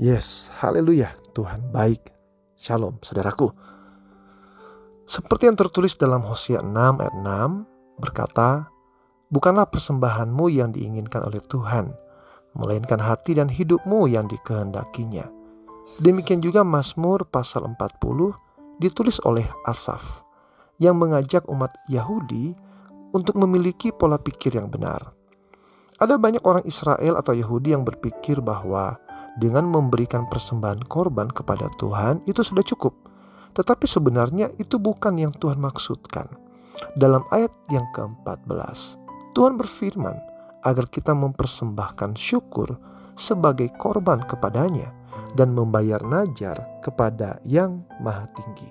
Yes, haleluya, Tuhan baik. Shalom, saudaraku. Seperti yang tertulis dalam Hosea 6 ayat 6 berkata, bukanlah persembahanmu yang diinginkan oleh Tuhan, melainkan hati dan hidupmu yang dikehendakinya. Demikian juga Mazmur pasal 40 ditulis oleh Asaf, yang mengajak umat Yahudi untuk memiliki pola pikir yang benar. Ada banyak orang Israel atau Yahudi yang berpikir bahwa dengan memberikan persembahan korban kepada Tuhan itu sudah cukup. Tetapi sebenarnya itu bukan yang Tuhan maksudkan. Dalam ayat yang ke-14, Tuhan berfirman agar kita mempersembahkan syukur sebagai korban kepadanya dan membayar najar kepada Yang Maha Tinggi.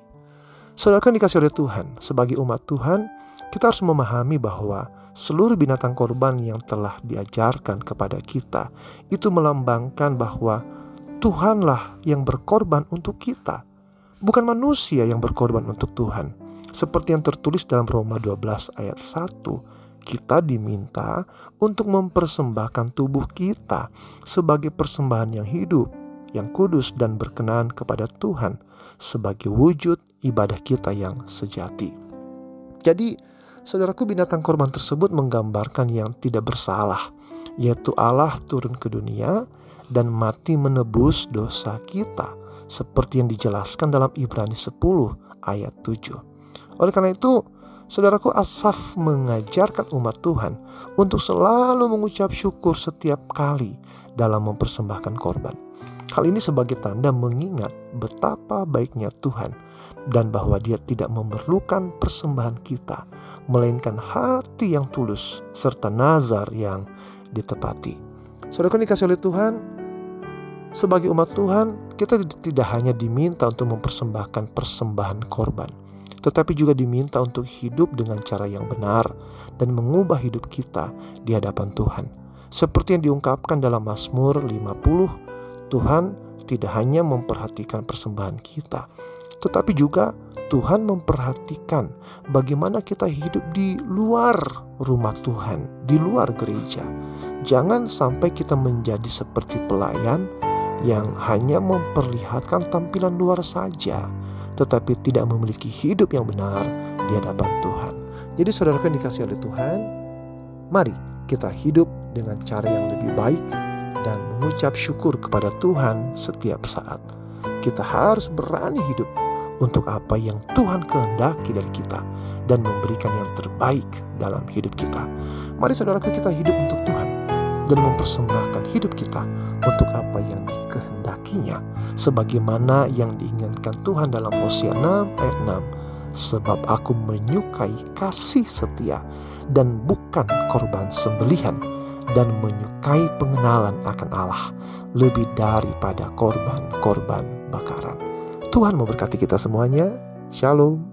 Saudara yang dikasihi oleh Tuhan, sebagai umat Tuhan, kita harus memahami bahwa seluruh binatang korban yang telah diajarkan kepada kita itu melambangkan bahwa Tuhanlah yang berkorban untuk kita, bukan manusia yang berkorban untuk Tuhan. Seperti yang tertulis dalam Roma 12 ayat 1, kita diminta untuk mempersembahkan tubuh kita sebagai persembahan yang hidup, yang kudus dan berkenan kepada Tuhan sebagai wujud ibadah kita yang sejati. Jadi, saudaraku, binatang korban tersebut menggambarkan yang tidak bersalah, yaitu Allah turun ke dunia dan mati menebus dosa kita, seperti yang dijelaskan dalam Ibrani 10 ayat 7. Oleh karena itu, saudaraku, Asaf mengajarkan umat Tuhan untuk selalu mengucap syukur setiap kali dalam mempersembahkan korban. Hal ini sebagai tanda mengingat betapa baiknya Tuhan dan bahwa Dia tidak memerlukan persembahan kita, melainkan hati yang tulus serta nazar yang ditepati. Saudara yang dikasihi oleh Tuhan, sebagai umat Tuhan, kita tidak hanya diminta untuk mempersembahkan persembahan korban, tetapi juga diminta untuk hidup dengan cara yang benar dan mengubah hidup kita di hadapan Tuhan. Seperti yang diungkapkan dalam Mazmur 50, Tuhan tidak hanya memperhatikan persembahan kita, tetapi juga Tuhan memperhatikan bagaimana kita hidup di luar rumah Tuhan, di luar gereja. Jangan sampai kita menjadi seperti pelayan yang hanya memperlihatkan tampilan luar saja, tetapi tidak memiliki hidup yang benar di hadapan Tuhan. Jadi saudara yang dikasihi oleh Tuhan, mari kita hidup dengan cara yang lebih baik dan mengucap syukur kepada Tuhan setiap saat. Kita harus berani hidup untuk apa yang Tuhan kehendaki dari kita dan memberikan yang terbaik dalam hidup kita. Mari saudaraku, kita hidup untuk Tuhan dan mempersembahkan hidup kita untuk apa yang dikehendakinya, sebagaimana yang diinginkan Tuhan dalam Hosea 6 ayat 6. Sebab aku menyukai kasih setia dan bukan korban sembelihan, dan menyukai pengenalan akan Allah lebih daripada korban-korban bakaran. Tuhan memberkati kita semuanya. Shalom.